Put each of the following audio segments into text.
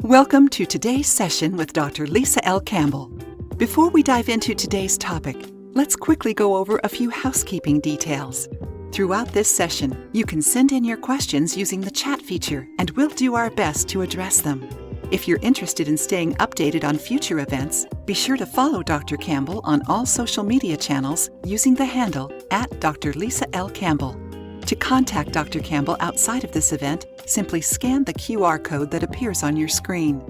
Welcome to today's session with Dr. Lisa L. Campbell. Before we dive into today's topic, let's quickly go over a few housekeeping details. Throughout this session, you can send in your questions using the chat feature, and we'll do our best to address them. If you're interested in staying updated on future events, be sure to follow Dr. Campbell on all social media channels using the handle @Dr. Lisa L. Campbell. To contact Dr. Campbell outside of this event, simply scan the QR code that appears on your screen.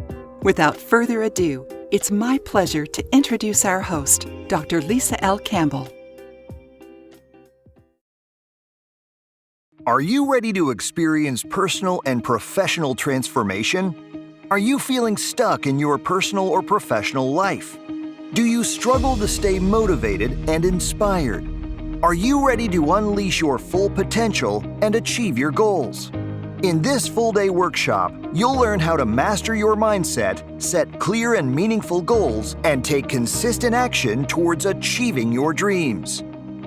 Without further ado, it's my pleasure to introduce our host, Dr. Lisa L. Campbell. Are you ready to experience personal and professional transformation? Are you feeling stuck in your personal or professional life? Do you struggle to stay motivated and inspired? Are you ready to unleash your full potential and achieve your goals? In this full-day workshop, you'll learn how to master your mindset, set clear and meaningful goals, and take consistent action towards achieving your dreams.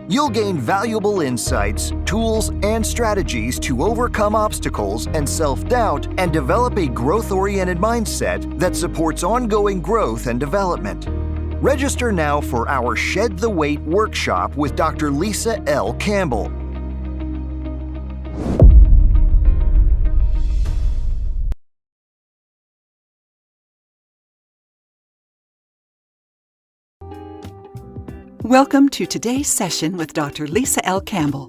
You'll gain valuable insights, tools, and strategies to overcome obstacles and self-doubt and develop a growth-oriented mindset that supports ongoing growth and development. Register now for our Shed the Weight workshop with Dr. Lisa L. Campbell. Welcome to today's session with Dr. Lisa L. Campbell.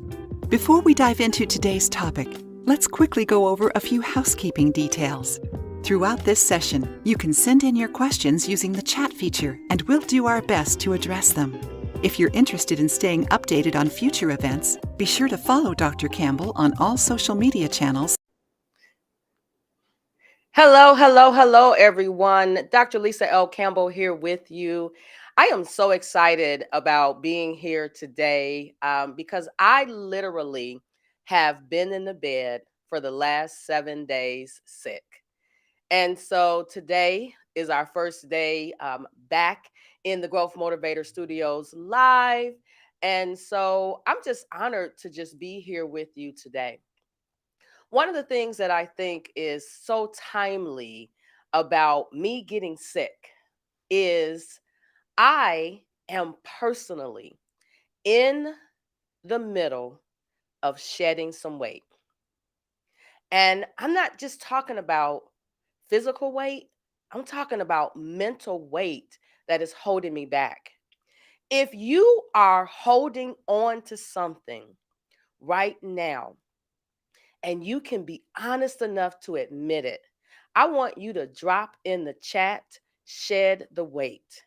Before we dive into today's topic, let's quickly go over a few housekeeping details. Throughout this session, you can send in your questions using the chat feature, and we'll do our best to address them. If you're interested in staying updated on future events, be sure to follow Dr. Campbell on all social media channels. Hello, everyone. Dr. Lisa L. Campbell here with you. I am so excited about being here today because I literally have been in the bed for the last 7 days sick. And so today is our first day back in the Growth Motivator Studios live. And so I'm just honored to just be here with you today. One of the things that I think is so timely about me getting sick is I am personally in the middle of shedding some weight. And I'm not just talking about physical weight, I'm talking about mental weight that is holding me back. If you are holding on to something right now and you can be honest enough to admit it, I want you to drop in the chat, shed the weight.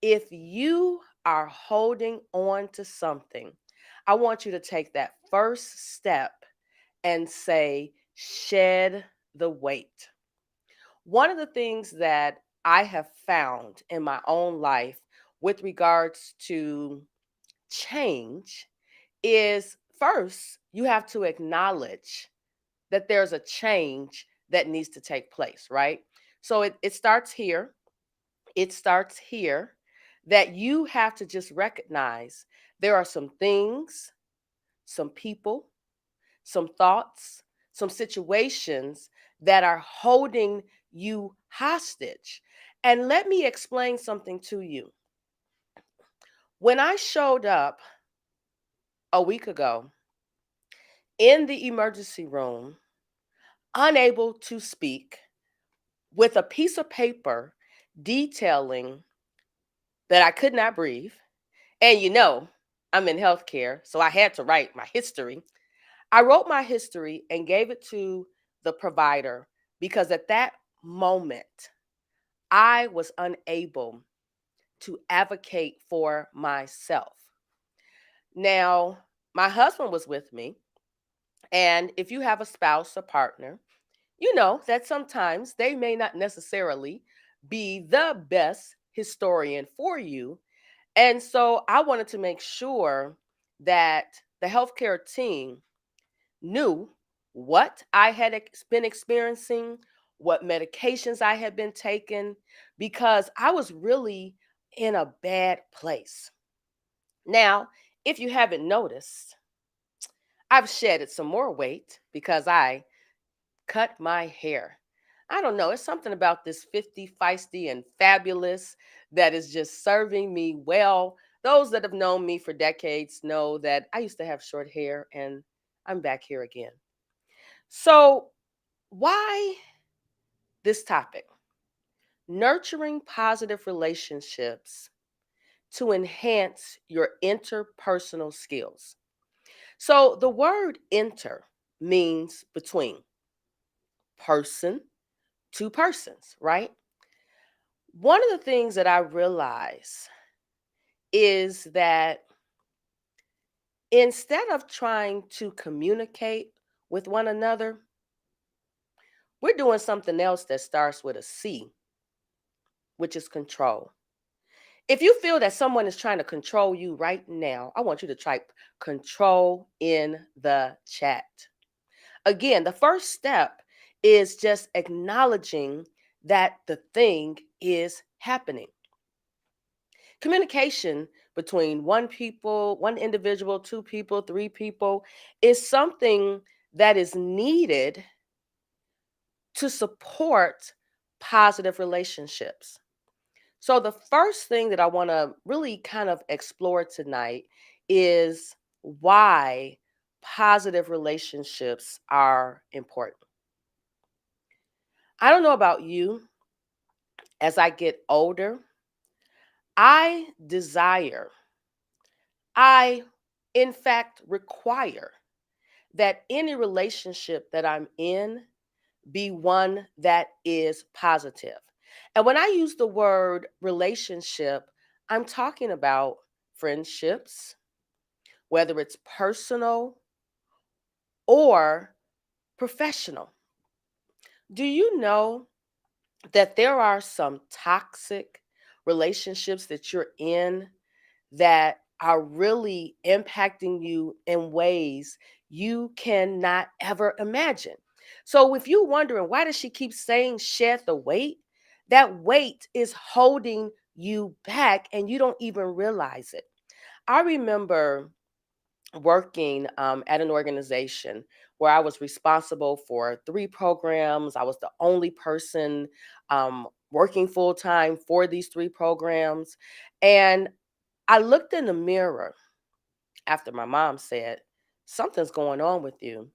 If you are holding on to something, I want you to take that first step and say, shed the weight. One of the things that I have found in my own life with regards to change is first, you have to acknowledge that there's a change that needs to take place, right? So it starts here. It starts here that you have to just recognize there are some things, some people, some thoughts, some situations that are holding you hostage. And let me explain something to you. When I showed up a week ago in the emergency room, unable to speak, with a piece of paper detailing that I could not breathe, and I'm in healthcare, so I had to write my history. I wrote my history and gave it to the provider because at that moment, I was unable to advocate for myself. Now, my husband was with me, and if you have a spouse or partner, you know that sometimes they may not necessarily be the best historian for you. And so I wanted to make sure that the healthcare team knew what I had been experiencing, what medications I had been taking, because I was really in a bad place. Now, if you haven't noticed, I've shedded some more weight because I cut my hair. I don't know, it's something about this 50 feisty and fabulous that is just serving me well. Those that have known me for decades know that I used to have short hair and I'm back here again. So, why this topic? Nurturing positive relationships to enhance your interpersonal skills. So, the word inter means between, person to persons, right? One of the things that I realize is that instead of trying to communicate with one another, we're doing something else that starts with a C, which is control. If you feel that someone is trying to control you right now, I want you to type control in the chat. Again, the first step is just acknowledging that the thing is happening. Communication between one individual, two people, three people is something that is needed to support positive relationships. So, the first thing that I want to really kind of explore tonight is why positive relationships are important. I don't know about you, as I get older, I desire, I in fact require that any relationship that I'm in be one that is positive. And when I use the word relationship, I'm talking about friendships, whether it's personal or professional. Do you know that there are some toxic relationships that you're in that are really impacting you in ways you cannot ever imagine. So if you're wondering why does she keep saying shed the weight, that weight is holding you back and you don't even realize it. I remember working at an organization where I was responsible for three programs. I was the only person working full time for these three programs. And I looked in the mirror after my mom said, "Something's going on with you."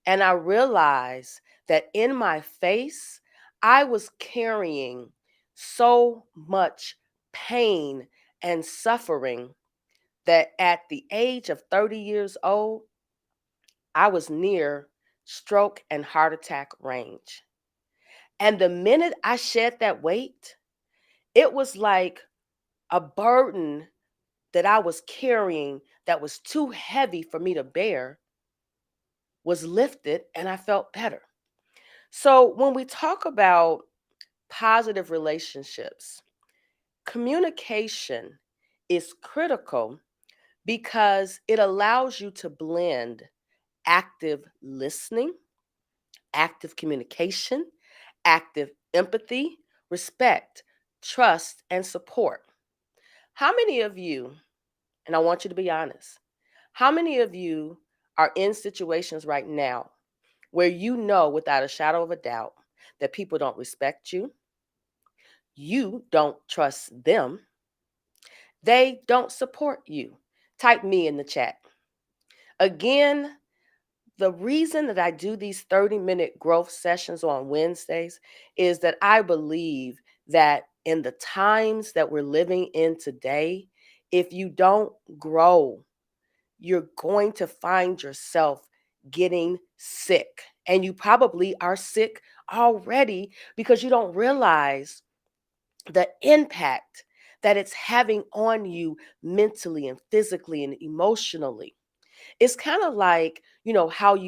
And I realized that in my face, I was carrying so much pain and suffering that at the age of 30 years old, I was near stroke and heart attack range. And the minute I shed that weight, it was like a burden that I was carrying that was too heavy for me to bear was lifted and I felt better. So when we talk about positive relationships, communication is critical because it allows you to blend active listening, active communication, active empathy, respect, trust, and support. How many of you, and I want you to be honest, how many of you are in situations right now where you know without a shadow of a doubt that people don't respect you, you don't trust them, they don't support you? Type me in the chat. Again, the reason that I do these 30-minute growth sessions on Wednesdays is that I believe that in the times that we're living in today, if you don't grow, you're going to find yourself getting sick. And you probably are sick already because you don't realize the impact that it's having on you mentally and physically and emotionally. It's kind of like, how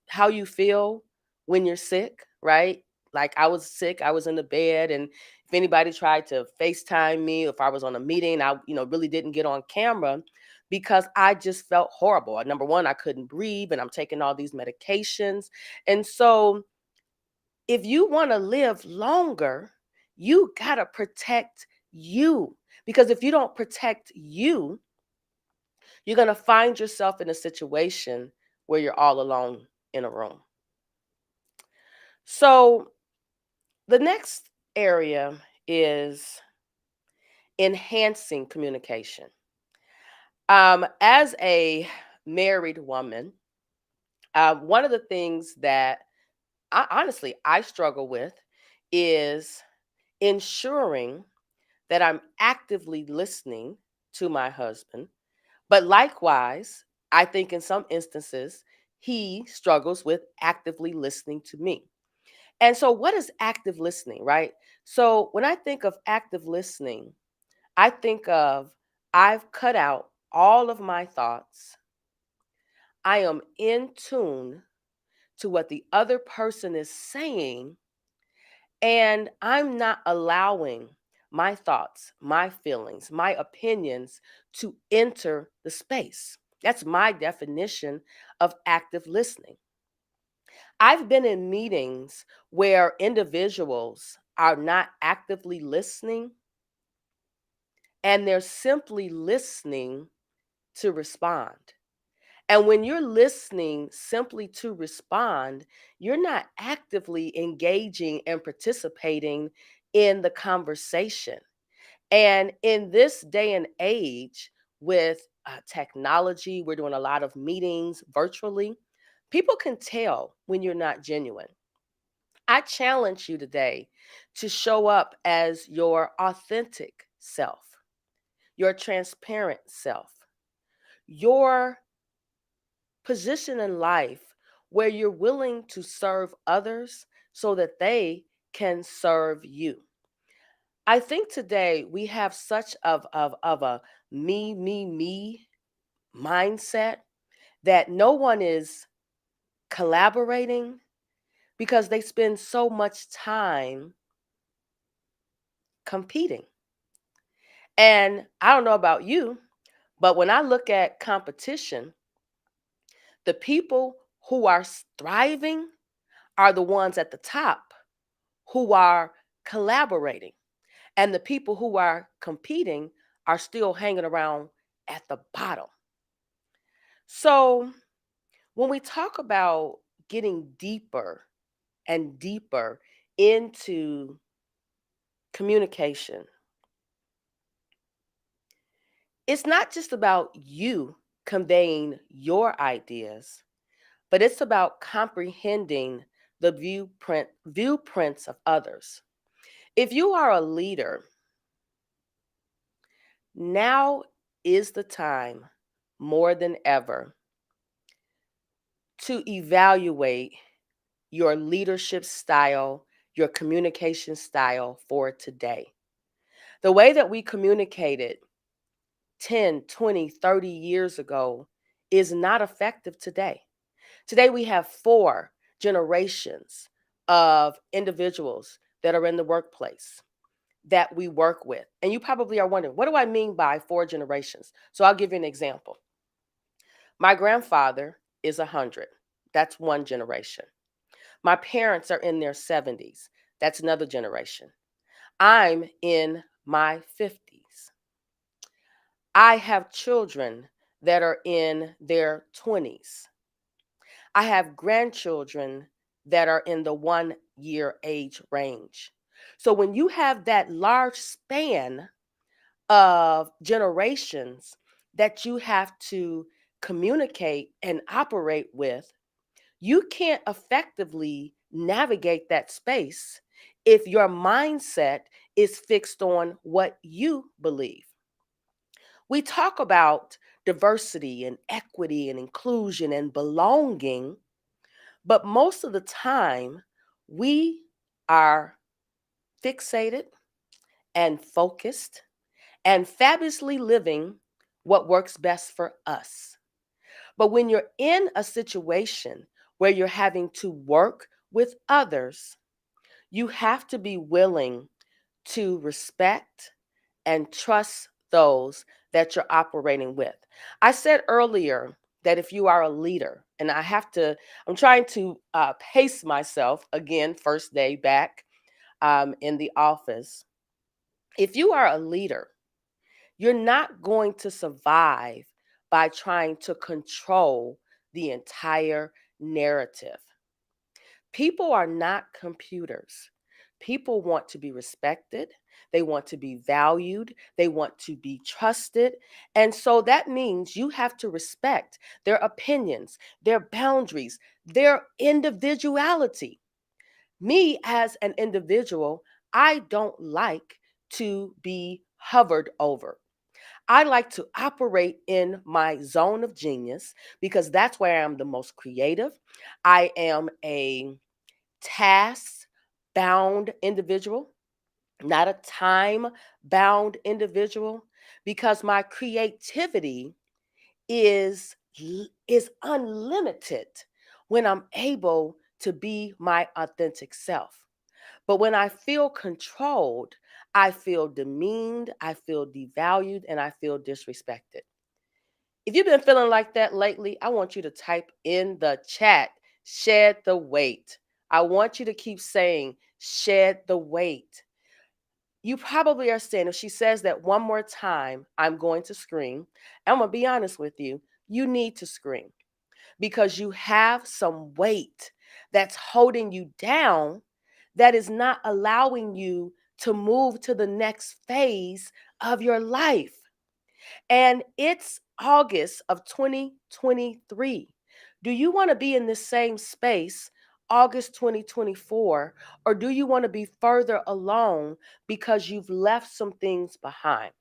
how you feel when you're sick, right? Like I was sick, I was in the bed, and if anybody tried to FaceTime me, if I was on a meeting, I really didn't get on camera because I just felt horrible. Number one, I couldn't breathe, and I'm taking all these medications. And so if you want to live longer, you got to protect you, because if you don't protect you, you're going to find yourself in a situation where you're all alone in a room. So, the next area is enhancing communication. As a married woman, one of the things that honestly I struggle with is ensuring that I'm actively listening to my husband. But likewise, I think in some instances, he struggles with actively listening to me. And so, what is active listening, right? So, when I think of active listening, I think of I've cut out all of my thoughts. I am in tune to what the other person is saying, and I'm not allowing my thoughts, my feelings, my opinions to enter the space. That's my definition of active listening. I've been in meetings where individuals are not actively listening and they're simply listening to respond. And when you're listening simply to respond, you're not actively engaging and participating in the conversation. And in this day and age, with technology, we're doing a lot of meetings virtually. People can tell when you're not genuine. I challenge you today to show up as your authentic self, your transparent self, your position in life where you're willing to serve others so that they can serve you. I think today we have such of a me mindset that no one is collaborating because they spend so much time competing. And I don't know about you, but when I look at competition, the people who are thriving are the ones at the top who are collaborating. And the people who are competing are still hanging around at the bottom. So when we talk about getting deeper and deeper into communication, it's not just about you conveying your ideas, but it's about comprehending the viewprints of others. If you are a leader, now is the time more than ever to evaluate your leadership style, your communication style for today. The way that we communicated 10, 20, 30 years ago is not effective today. Today, we have four generations of individuals that are in the workplace that we work with. And you probably are wondering, what do I mean by four generations? So I'll give you an example. My grandfather is 100. That's one generation. My parents are in their 70s. That's another generation. I'm in my 50s. I have children that are in their 20s. I have grandchildren that are in the 1 year age range. So when you have that large span of generations that you have to communicate and operate with, you can't effectively navigate that space if your mindset is fixed on what you believe. We talk about diversity and equity and inclusion and belonging, but most of the time we are fixated and focused and fabulously living what works best for us. But when you're in a situation where you're having to work with others, you have to be willing to respect and trust those that you're operating with. I said earlier that if you are a leader, and I'm trying to pace myself again, first day back in the office. If you are a leader, you're not going to survive by trying to control the entire narrative. People are not computers. People want to be respected. They want to be valued. They want to be trusted. And so that means you have to respect their opinions, their boundaries, their individuality. Me as an individual, I don't like to be hovered over. I like to operate in my zone of genius because that's where I am the most creative. I am a task bound individual, not a time bound individual, because my creativity is unlimited when I'm able to be my authentic self. But when I feel controlled, I feel demeaned, I feel devalued, and I feel disrespected. If you've been feeling like that lately, I want you to type in the chat, shed the weight. I want you to keep saying, shed the weight. You probably are saying, if she says that one more time, I'm going to scream. I'm going to be honest with you. You need to scream because you have some weight that's holding you down, that is not allowing you to move to the next phase of your life. And it's August of 2023. Do you want to be in the same space August 2024, or do you want to be further along because you've left some things behind?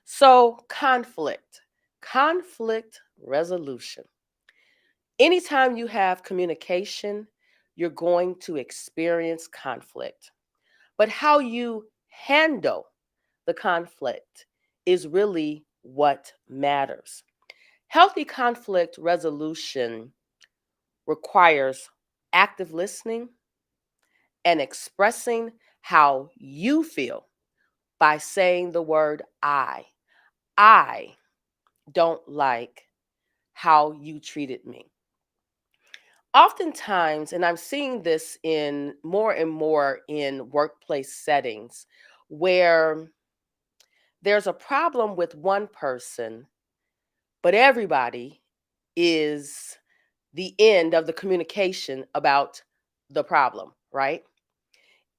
So, conflict resolution. Anytime you have communication, you're going to experience conflict. But how you handle the conflict is really what matters. Healthy conflict resolution requires active listening and expressing how you feel by saying the word I. I don't like how you treated me. Oftentimes, and I'm seeing this in more and more in workplace settings where there's a problem with one person, but everybody is the end of the communication about the problem, right?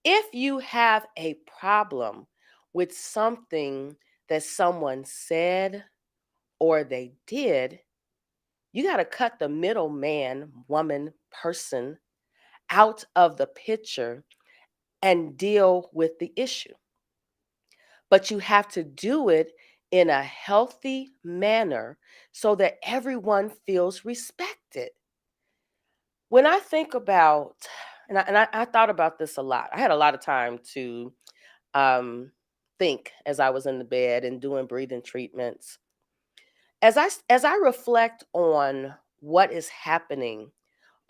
If you have a problem with something that someone said or they did, you got to cut the middleman, woman, person out of the picture and deal with the issue. But you have to do it in a healthy manner so that everyone feels respected. When I think about, I thought about this a lot. I had a lot of time to um, think as I was in the bed and doing breathing treatments. As I reflect on what is happening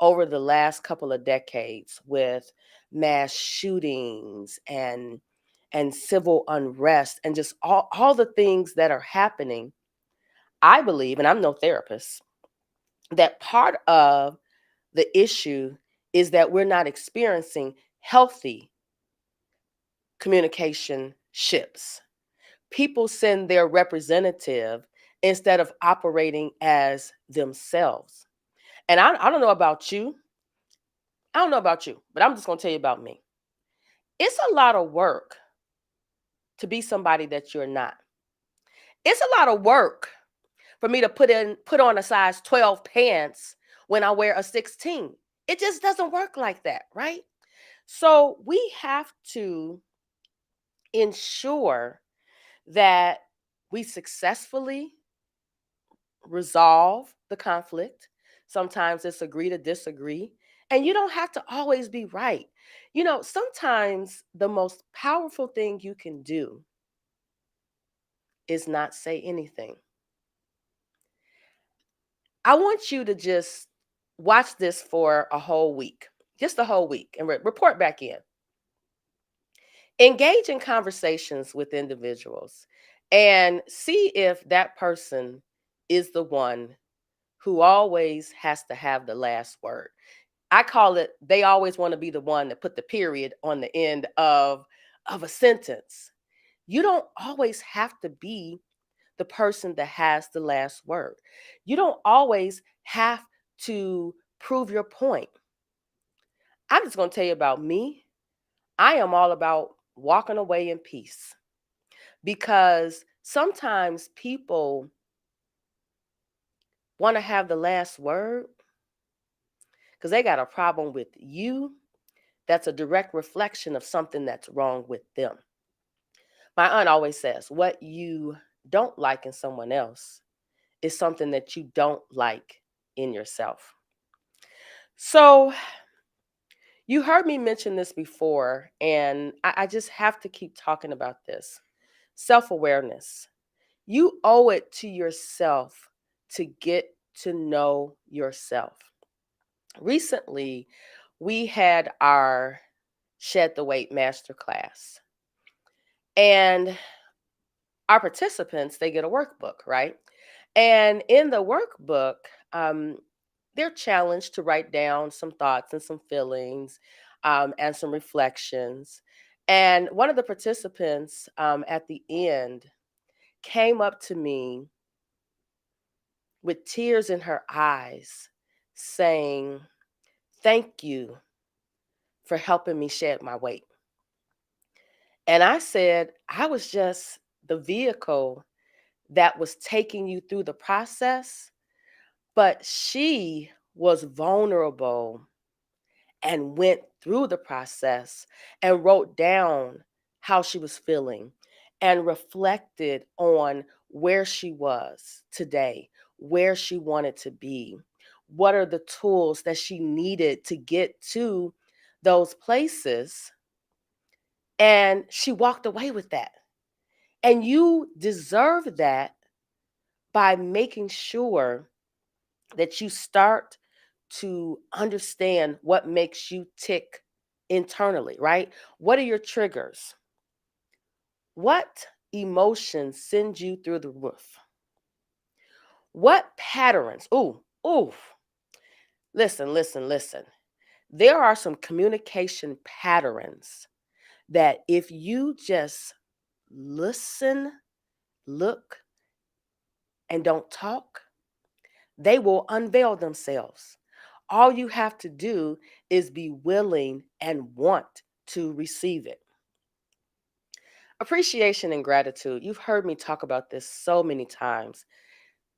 over the last couple of decades with mass shootings and civil unrest and just all the things that are happening, I believe, and I'm no therapist, that part of the issue is that we're not experiencing healthy communication ships. People send their representative instead of operating as themselves. And I don't know about you. I don't know about you, but I'm just going to tell you about me. It's a lot of work to be somebody that you're not. It's a lot of work for me to put on a size 12 pants when I wear a 16. It just doesn't work like that, right? So we have to ensure that we successfully resolve the conflict. Sometimes it's agree to disagree. And you don't have to always be right. Sometimes the most powerful thing you can do is not say anything. I want you to just watch this for a whole week, just a whole week, and report back in. Engage in conversations with individuals and see if that person is the one who always has to have the last word. I call it they always want to be the one that put the period on the end of a sentence. You don't always have to be the person that has the last word. You don't always have to prove your point. I'm just going to tell you about me. I am all about walking away in peace because sometimes people want to have the last word because they got a problem with you that's a direct reflection of something that's wrong with them. My aunt always says, what you don't like in someone else is something that you don't like in yourself. So, you heard me mention this before, and I just have to keep talking about this. Self awareness. You owe it to yourself to get to know yourself. Recently, we had our Shed the Weight masterclass, and our participants, they get a workbook, right? And in the workbook, um, they're challenged to write down some thoughts and some feelings and some reflections. And one of the participants at the end came up to me with tears in her eyes saying, "Thank you for helping me shed my weight." And I said, I was just the vehicle that was taking you through the process, but she was vulnerable and went through the process and wrote down how she was feeling and reflected on where she was today, where she wanted to be, what are the tools that she needed to get to those places. And she walked away with that. And you deserve that by making sure that you start to understand what makes you tick internally, right? What are your triggers? What emotions send you through the roof? What patterns? Ooh. Listen, listen, listen. There are some communication patterns that if you just listen, look, and don't talk, they will unveil themselves. All you have to do is be willing and want to receive it. Appreciation and gratitude. You've heard me talk about this so many times.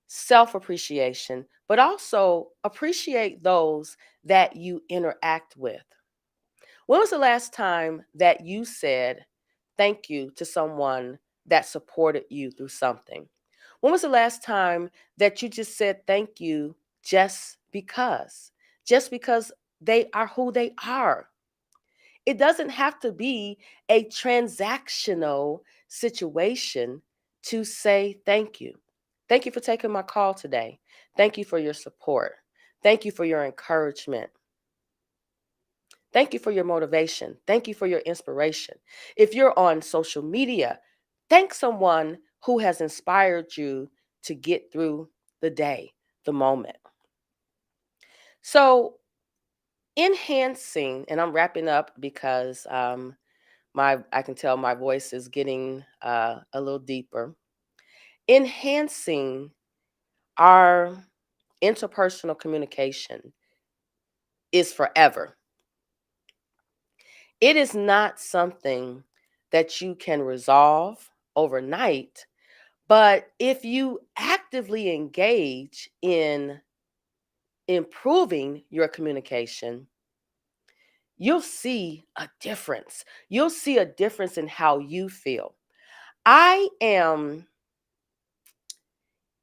Self appreciation, but also appreciate those that you interact with. When was the last time that you said thank you to someone that supported you through something? When was the last time that you just said thank you just because they are who they are? It doesn't have to be a transactional situation to say thank you. Thank you for taking my call today. Thank you for your support. Thank you for your encouragement. Thank you for your motivation. Thank you for your inspiration. If you're on social media, thank someone who has inspired you to get through the day, the moment. So, enhancing, and I'm wrapping up because I can tell my voice is getting a little deeper. Enhancing our interpersonal communication is forever. It is not something that you can resolve overnight, but if you actively engage in improving your communication, you'll see a difference. You'll see a difference in how you feel. I am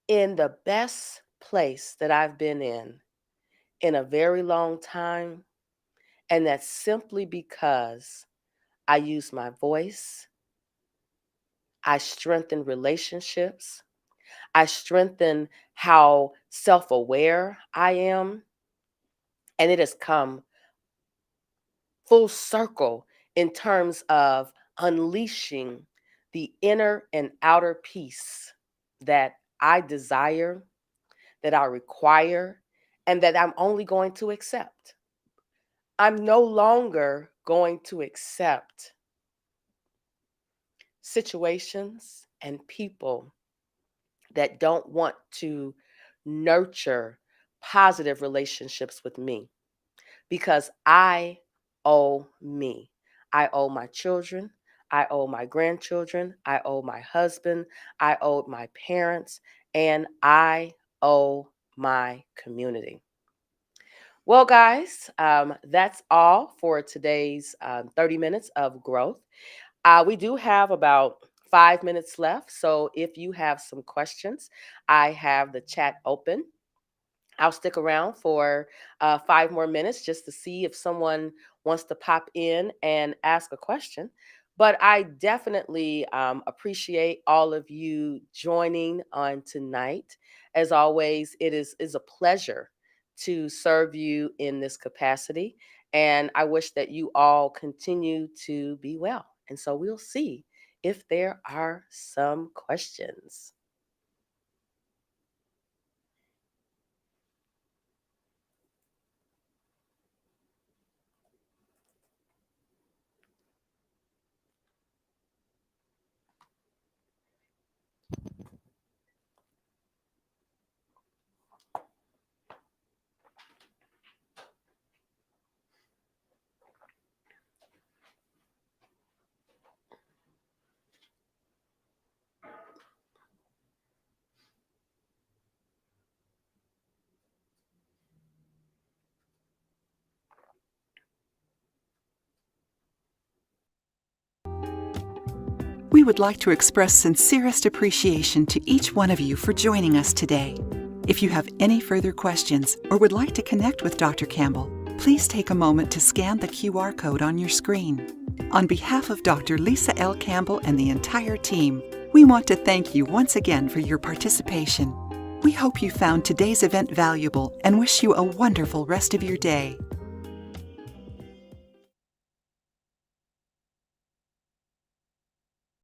in the best place that I've been in a very long time, and that's simply because I use my voice, I strengthen relationships, I strengthen how self-aware I am, and it has come full circle in terms of unleashing the inner and outer peace that I desire, that I require, and that I'm only going to accept. I'm no longer going to accept situations and people that don't want to nurture positive relationships with me because I owe me. I owe my children. I owe my grandchildren. I owe my husband. I owe my parents. And I owe my community. Well, guys, that's all for today's 30 minutes of growth. We do have about 5 minutes left. So if you have some questions, I have the chat open. I'll stick around for 5 more minutes just to see if someone wants to pop in and ask a question. But I definitely appreciate all of you joining on tonight. As always, it is a pleasure to serve you in this capacity. And I wish that you all continue to be well. And so we'll see if there are some questions. We would like to express sincerest appreciation to each one of you for joining us today. If you have any further questions or would like to connect with Dr. Campbell, please take a moment to scan the QR code on your screen. On behalf of Dr. Lisa L. Campbell and the entire team, we want to thank you once again for your participation. We hope you found today's event valuable and wish you a wonderful rest of your day.